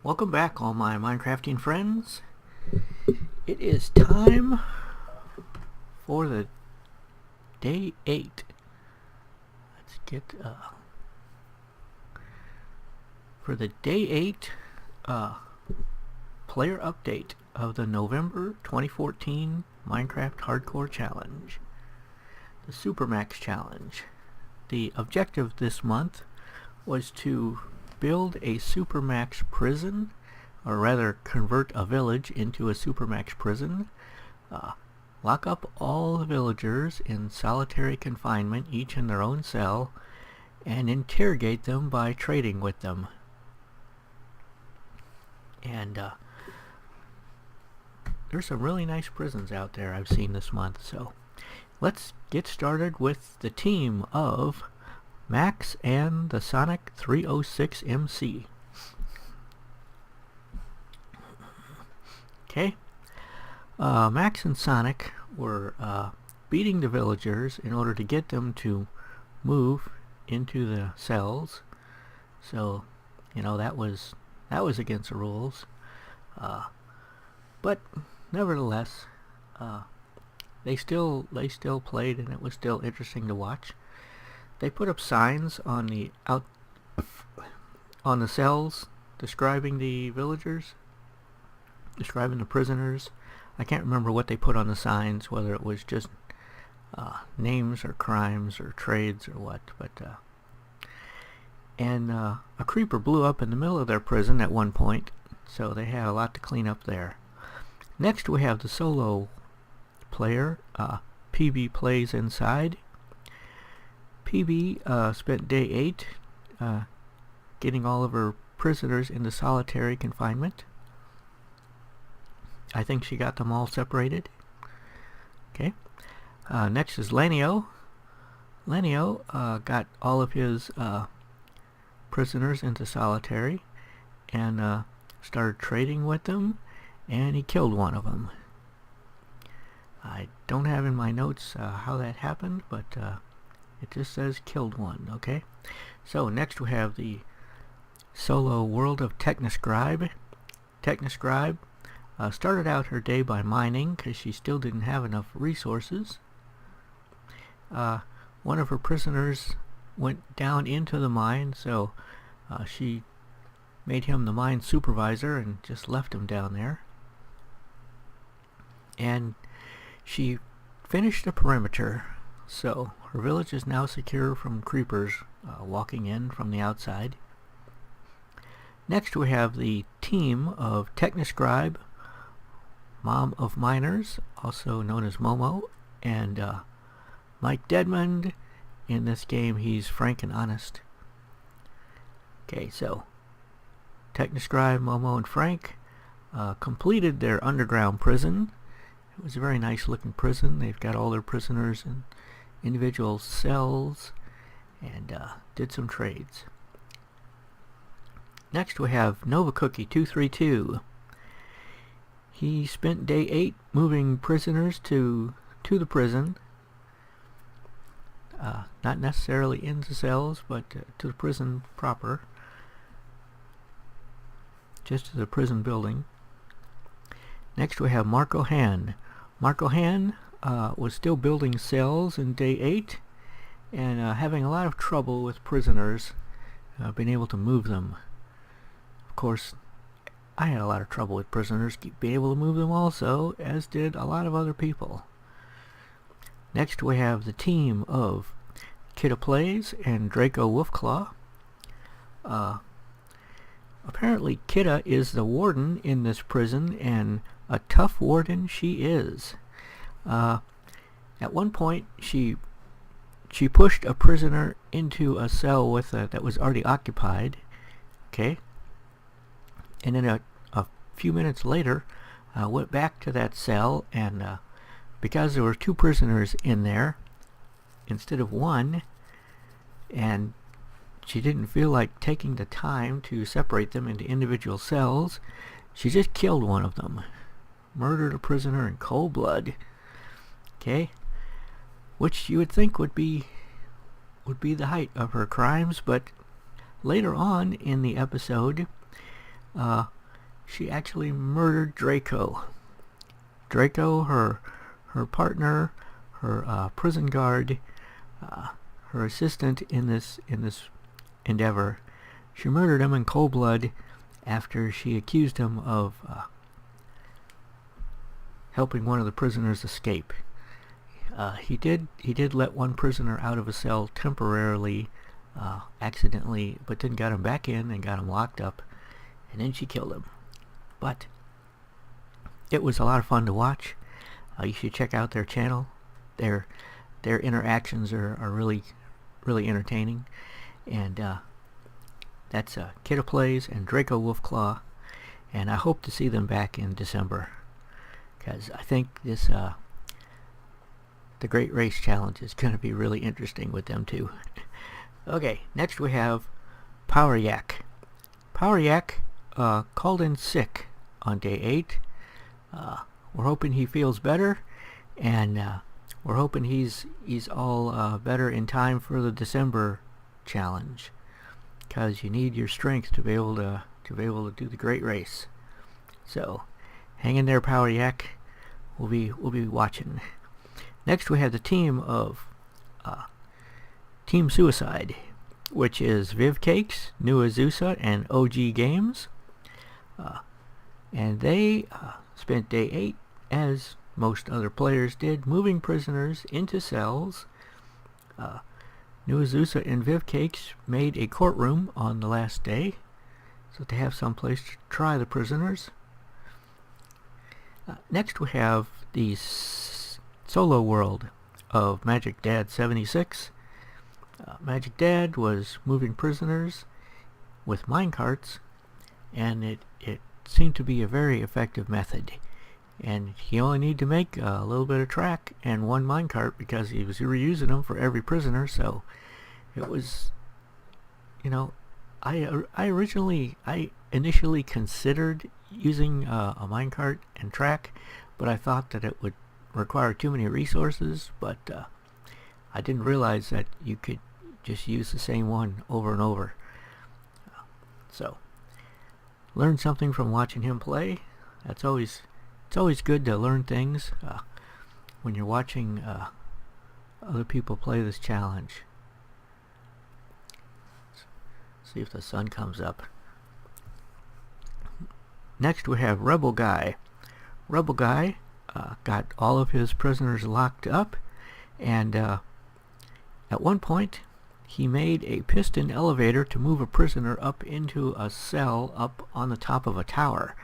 Welcome back, all my Minecrafting friends. It is time for the day 8. Let's get for the day 8 player update of the November 2014 Minecraft Hardcore Challenge, the Supermax Challenge. The objective this month was to build a Supermax prison, or rather convert a village into a Supermax prison, lock up all the villagers in solitary confinement, each in their own cell, and interrogate them by trading with them. And there's some really nice prisons out there I've seen this month, so let's get started with the team of Max and the Sonic 306 MC. Okay, Max and Sonic were beating the villagers in order to get them to move into the cells. So, you know, that was against the rules. But nevertheless, they still played, and it was still interesting to watch. They put up signs on the cells describing the villagers, describing the prisoners. I can't remember what they put on the signs, whether it was just names or crimes or trades or what, but and a creeper blew up in the middle of their prison at one point, so they had a lot to clean up there. Next we have the solo player. PB plays inside. PB spent day 8 getting all of her prisoners into solitary confinement. I think she got them all separated. Okay. Next is Lenio. Lenio got all of his prisoners into solitary and started trading with them, and he killed one of them. I don't have in my notes how that happened, but it just says killed one. Okay, so next we have the solo world of Technoscribe. Technoscribe started out her day by mining because she still didn't have enough resources. One of her prisoners went down into the mine, so she made him the mine supervisor and just left him down there. And she finished the perimeter, so her village is now secure from creepers walking in from the outside. Next we have the team of Technoscribe, Mom of Miners, also known as Momo, and Mike Deadmond. In this game he's frank and honest. Okay, so Technoscribe, Momo, and Frank completed their underground prison. It was a very nice looking prison. They've got all their prisoners in individual cells and did some trades. Next we have Nova Cookie 232. He spent day 8 moving prisoners to the prison. Not necessarily into cells, but to the prison proper. Just to the prison building. Next we have Marco Han. Marco Han was still building cells in day 8 and having a lot of trouble with prisoners, being able to move them. Of course, I had a lot of trouble with prisoners being able to move them also, as did a lot of other people. Next we have the team of Kidda Plays and Draco Wolfclaw. Apparently Kidda is the warden in this prison, and a tough warden she is. At one point she pushed a prisoner into a cell with that was already occupied. Okay, and then a few minutes later went back to that cell, and because there were 2 prisoners in there instead of 1, and she didn't feel like taking the time to separate them into individual cells, she just killed one of them. Murdered a prisoner in cold blood. Okay, which you would think would be the height of her crimes, but later on in the episode, she actually murdered Draco. Draco, her partner, her prison guard, her assistant in this endeavor. She murdered him in cold blood after she accused him of helping one of the prisoners escape. He did let one prisoner out of a cell temporarily, accidentally, but then got him back in and got him locked up, and then she killed him. But it was a lot of fun to watch. You should check out their channel. Their interactions are really entertaining, and that's Kidda Plays and Draco Wolfclaw, and I hope to see them back in December, because I think this the Great Race Challenge is going to be really interesting with them too. Okay, next we have Power Yak. Power Yak called in sick on day 8. We're hoping he feels better, and we're hoping he's all better in time for the December challenge, because you need your strength to be able to do the Great Race. So hang in there, Power Yak. We'll be watching. Next we have the team of Team Suicide, which is Viv Cakes, New Azusa, and OG Games. And they spent day 8, as most other players did, moving prisoners into cells. New Azusa and Viv Cakes made a courtroom on the last day, so they have some place to try the prisoners. Next we have the solo world of Magic Dad 76. Magic Dad was moving prisoners with minecarts, and it seemed to be a very effective method. And he only needed to make a little bit of track and one minecart, because he was reusing them for every prisoner. So it was, I initially considered using a minecart and track, but I thought that it would require too many resources. But I didn't realize that you could just use the same one over and over. So learn something from watching him play. It's always good to learn things when you're watching other people play this challenge. Let's see if the sun comes up. Next we have Rebel Guy. Rebel Guy got all of his prisoners locked up, and at one point he made a piston elevator to move a prisoner up into a cell up on the top of a tower.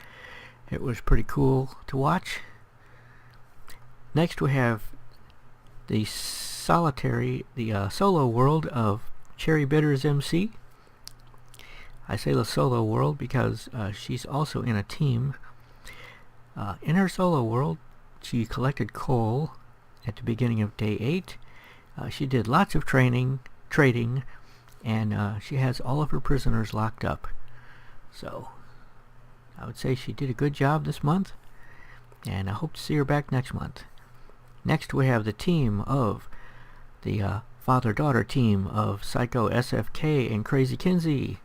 It was pretty cool to watch. Next we have the solo world of Cherry Bitters MC. I say the solo world because she's also in a team. In her solo world, she collected coal at the beginning of day 8. She did lots of trading, and she has all of her prisoners locked up. So I would say she did a good job this month, and I hope to see her back next month. Next we have the team of the father-daughter team of Psycho SFK and Crazy Kinsey.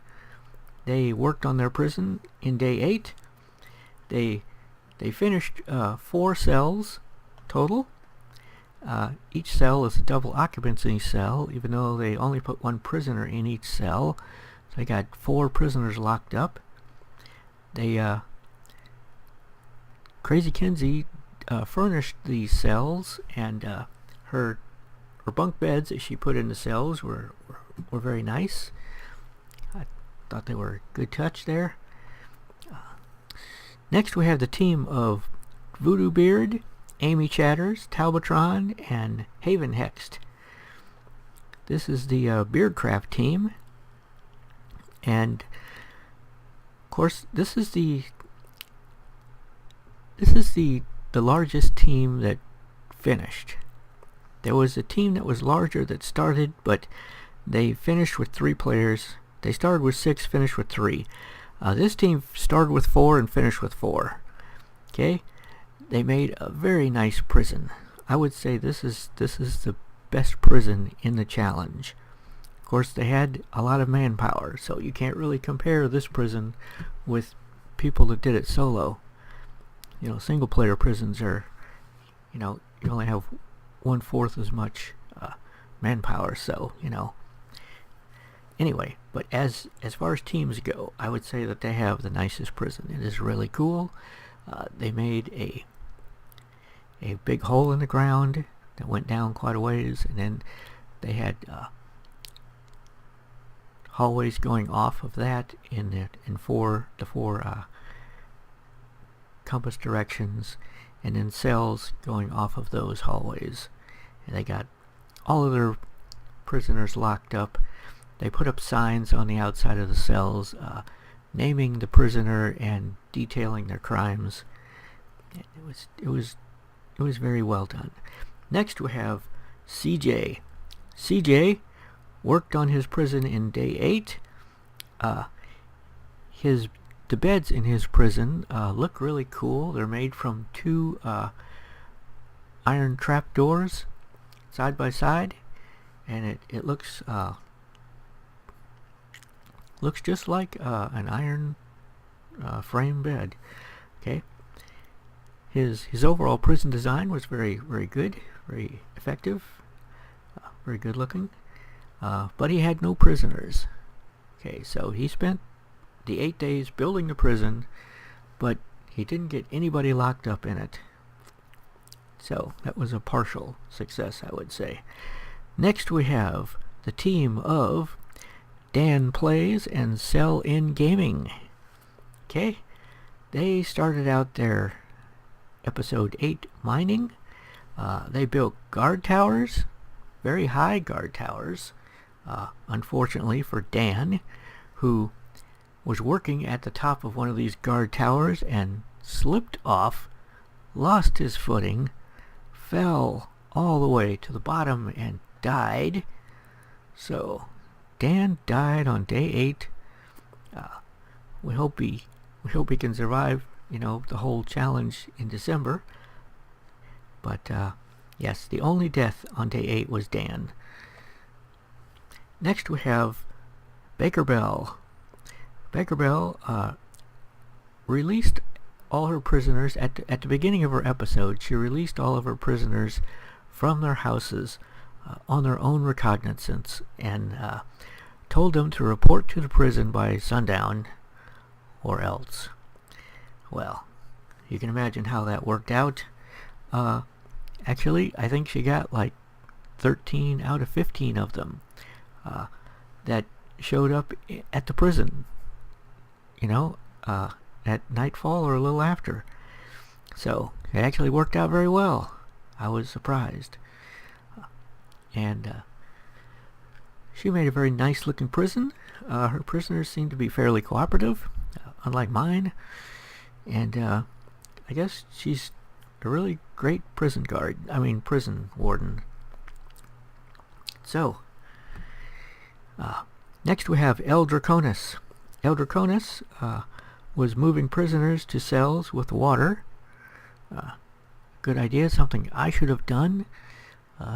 They worked on their prison in day 8. They finished 4 cells total. Each cell is a double occupancy cell, even though they only put 1 prisoner in each cell. So they got 4 prisoners locked up. Crazy Kinsey furnished these cells, and her bunk beds that she put in the cells were very nice. I thought they were a good touch there. Next we have the team of Voodoo Beard, Amy Chatters, Talbotron, and Haven Hexed. This is the Beardcraft team, and of course this is the largest team that finished. There was a team that was larger that started, but they finished with 3 players. They started with 6, finished with 3. This team started with 4 and finished with 4. Okay, they made a very nice prison. I would say this is the best prison in the challenge. Of course, they had a lot of manpower, so you can't really compare this prison with people that did it solo. Single player prisons are, you only have 1/4 as much manpower, so, Anyway, but as far as teams go, I would say that they have the nicest prison. It is really cool. They made a big hole in the ground that went down quite a ways, and then they had hallways going off of that in the four compass directions, and then cells going off of those hallways. And they got all of their prisoners locked up. They put up signs on the outside of the cells naming the prisoner and detailing their crimes. It was very well done. Next we have CJ. CJ worked on his prison in day 8. The beds in his prison look really cool. They're made from 2 iron trap doors side by side, and it looks just like an iron frame bed. Okay. His overall prison design was very, very good, very effective, very good looking, but he had no prisoners. Okay, so he spent the 8 days building the prison, but he didn't get anybody locked up in it. So that was a partial success, I would say. Next we have the team of Dan Plays and Sell In Gaming. Okay, they started out their episode 8 mining. They built guard towers, very high guard towers, unfortunately for Dan, who was working at the top of one of these guard towers and slipped off, lost his footing, fell all the way to the bottom and died. So Dan died on day 8. We hope he can survive, the whole challenge in December. But yes, the only death on day 8 was Dan. Next we have Baker Bell. Baker Bell released all her prisoners at the beginning of her episode. She released all of her prisoners from their houses on their own recognizance, and told them to report to the prison by sundown or else. Well, you can imagine how that worked out. Actually, I think she got like 13 out of 15 of them that showed up at the prison, at nightfall or a little after. So it actually worked out very well. I was surprised. And she made a very nice looking prison. Her prisoners seem to be fairly cooperative, unlike mine. And I guess she's a really great prison warden. So, next we have El Draconis. El Draconis was moving prisoners to cells with water. Good idea, something I should have done.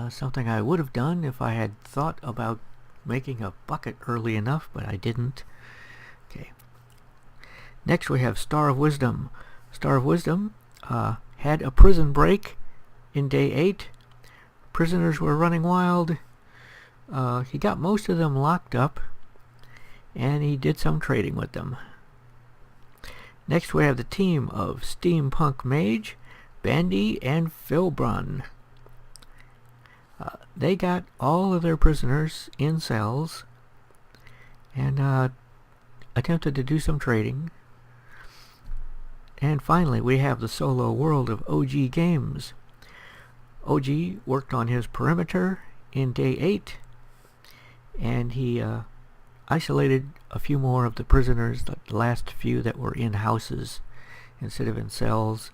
Something I would have done if I had thought about making a bucket early enough, but I didn't. Okay. Next we have Star of Wisdom. Star of Wisdom had a prison break in day 8. Prisoners were running wild. He got most of them locked up, and he did some trading with them. Next we have the team of Steampunk Mage, Bandy, and Philbrun. They got all of their prisoners in cells and attempted to do some trading. And finally, we have the solo world of OG Games. OG worked on his perimeter in day 8, and he isolated a few more of the prisoners, the last few that were in houses instead of in cells.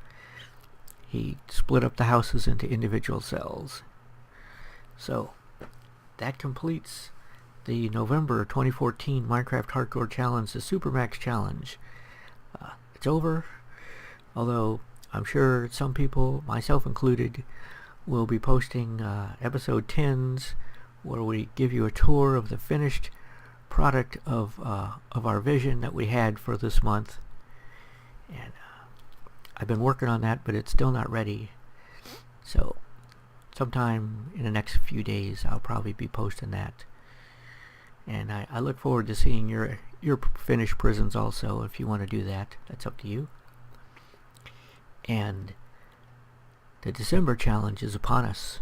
He split up the houses into individual cells. So that completes the November 2014 Minecraft Hardcore Challenge, the Supermax Challenge. It's over, although I'm sure some people, myself included, will be posting episode 10s where we give you a tour of the finished product of our vision that we had for this month. And I've been working on that, but it's still not ready. So sometime in the next few days, I'll probably be posting that. And I look forward to seeing your finished prisons also. If you want to do that, that's up to you. And the December challenge is upon us.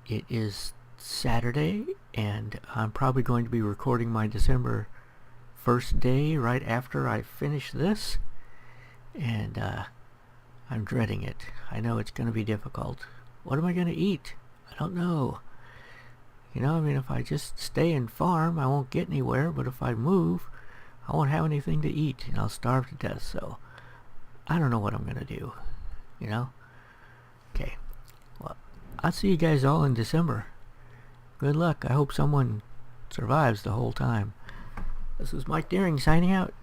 It is Saturday, and I'm probably going to be recording my December 1st day right after I finish this. And I'm dreading it. I know it's going to be difficult. What am I going to eat? I don't know. You know, I mean, if I just stay and farm, I won't get anywhere. But if I move, I won't have anything to eat, and I'll starve to death. So I don't know what I'm going to do. You know? Okay. Well, I'll see you guys all in December. Good luck. I hope someone survives the whole time. This is Mike Deering signing out.